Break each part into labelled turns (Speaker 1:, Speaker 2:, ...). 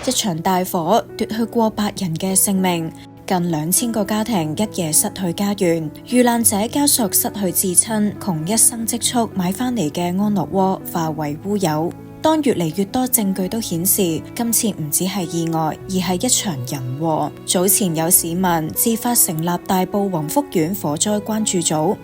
Speaker 1: 一場大火奪去過百人嘅性命，近2000個家庭一夜失去家園，遇難者家屬失去至親，窮一生積蓄買返嚟嘅安樂窩化為烏有。當越嚟越多證據都顯示今次唔只係意外，而係一場人禍。早前有市民自發成立大埔宏福苑火災關注組，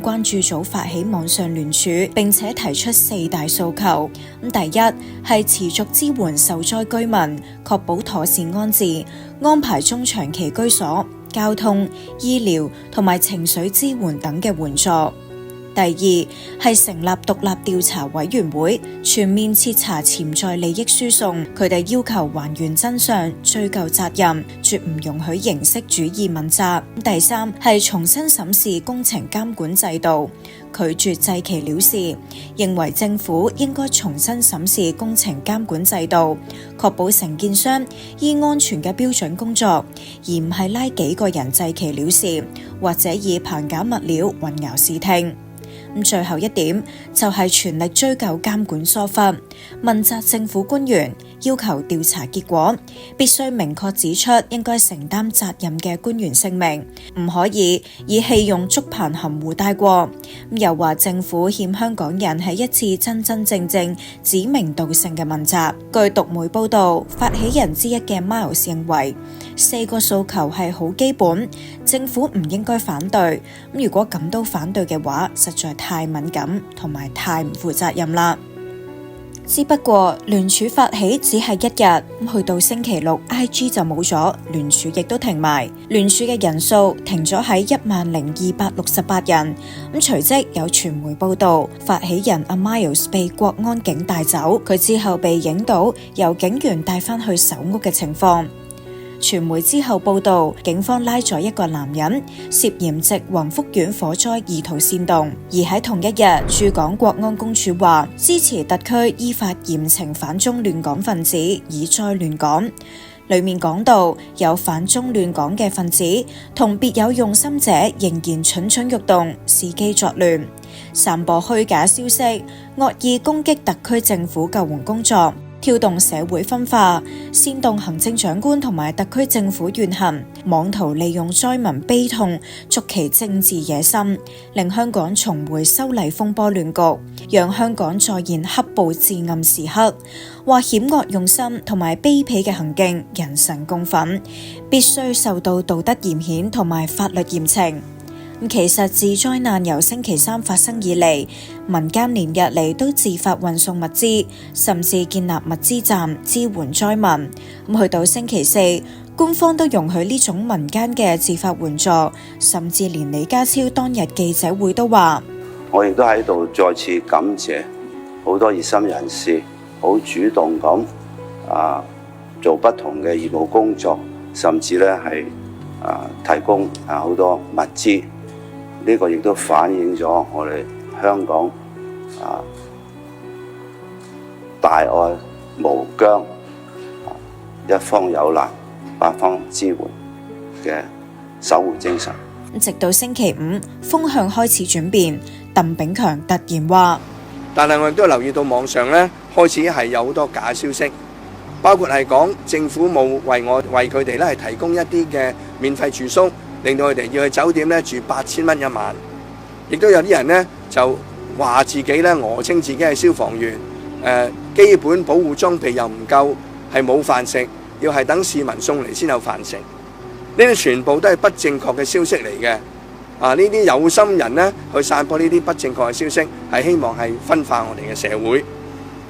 Speaker 1: 關注組發起網上聯署，並且提出4大訴求。第一係持續支援受災居民，確保妥善安置，安排中長期居所、交通、醫療同埋情緒支援等嘅援助。第二係成立獨立調查委員會，全面徹查潛在利益輸送，佢哋要求還原真相，追究責任，絕唔容許形式主義問責。第三係重新審視工程監管制度，拒絕祭旗了事，認為政府應該重新審視工程監管制度，確保承建商依安全嘅標準工作，而唔係拉幾個人祭旗了事，或者以棚架物料混淆視聽。最後一點就係全力追究監管疏忽，問責政府官員，要求調查結果必須明確指出應該承擔責任嘅官員姓名，唔可以以棄用竹棚含糊帶過。又話政府欠香港人係一次真真正正指名道姓嘅問責。據獨媒報道，發起人之一嘅 Miles 認為4個訴求係好基本，政府唔應該反對。如果咁都反對嘅話，實在太敏感同埋太唔負責任啦。只不過聯署發起只係1日，去到星期六 IG 就冇咗，聯署亦都停埋，聯署嘅人數停咗喺10,268人。隨即有傳媒報道，發起人阿 Miles 被國安警帶走，佢之後被影到由警員帶返去搜屋嘅情況。傳媒之後報道，警方拉咗一個男人，涉嫌藉宏福苑火災意圖煽動。而喺同一日，駐港國安公署話支持特區依法嚴懲反中亂港分子，以災亂港。裏面講到有反中亂港嘅分子同別有用心者仍然蠢蠢欲動，伺機作亂，散播虛假消息，惡意攻擊特區政府救援工作，挑動社會分化，煽動行政長官同埋特區政府怨恨，妄圖利用災民悲痛築其政治野心，令香港重回修例風波亂局，讓香港再現黑暴至暗時刻。話險惡用心同埋卑鄙嘅行徑，人神共憤，必須受到道德嚴譴同埋法律嚴懲。其實自災難由星期3發生以嚟，民間連日嚟都自發運送物資，甚至建立物資站支援災民。去到星期4，官方都容許呢種民間嘅自發援助，甚至連李家超當日記者會都話：
Speaker 2: 我亦都喺度再次感謝好多熱心人士，好主動咁做不同嘅義務工作，甚至咧係提供好多物資。呢個亦都反映咗我哋香港大愛無疆，一方有難八方支援嘅守護精神。
Speaker 1: 直到星期5，風向開始轉變，鄧炳強突然話：
Speaker 3: 但係我亦都留意到網上咧開始係有好多假消息，包括係講政府冇為佢哋咧係提供一啲嘅免費住宿，令到佢哋要去酒店咧住8000蚊一晚，亦都有啲人咧就話自己咧訛稱自己係消防員，基本保護裝備又唔夠，係冇飯食，要係等市民送嚟先有飯食。呢啲全部都係不正確嘅消息嚟嘅。呢啲有心人咧去散播呢啲不正確嘅消息，係希望係分化我哋嘅社會。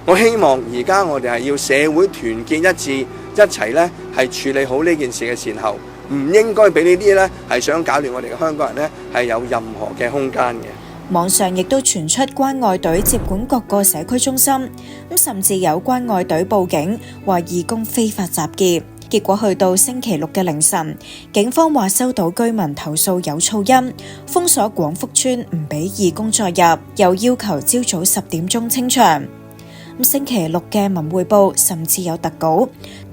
Speaker 3: 我希望而家我哋係要社會團結一致，一齊咧係處理好呢件事嘅善後。唔應該俾呢啲咧係想搞亂我哋嘅香港人咧係有任何嘅空間嘅。
Speaker 1: 網上亦都傳出關愛隊接管各個社區中心，甚至有關愛隊報警話義工非法集結。結果去到星期六嘅凌晨，警方話收到居民投訴有噪音，封鎖廣福村唔俾義工再入，又要求朝早10點鐘清場。星期六嘅文匯報甚至有特稿，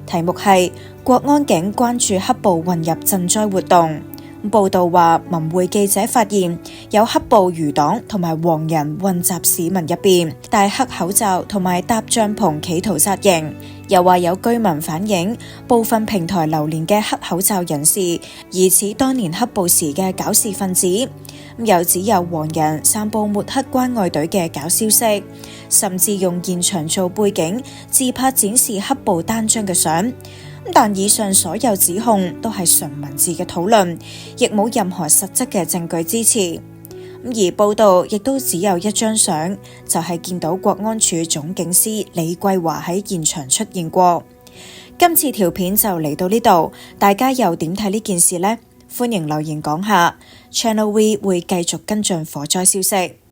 Speaker 1: 題目係國安警關注黑暴混入賑災活動。報道話，文匯記者發現有黑暴餘黨同埋黃人混雜市民入邊，戴黑口罩同埋搭帳篷企圖紮營。又話有居民反映，部分平台流連嘅黑口罩人士疑似當年黑暴時嘅搞事分子，又指有黃人散佈抹黑關愛隊嘅假消息，甚至用現場做背景自拍展示黑暴單張嘅相。但以上所有指控都係純文字嘅討論，亦冇任何實質嘅證據支持。而報道亦都只有一張相，就係見到國安處總警司李桂華喺現場出現過。今次條片就嚟到呢度，大家又點睇呢件事呢？歡迎留言講下。Channel V 會繼續跟進火災消息。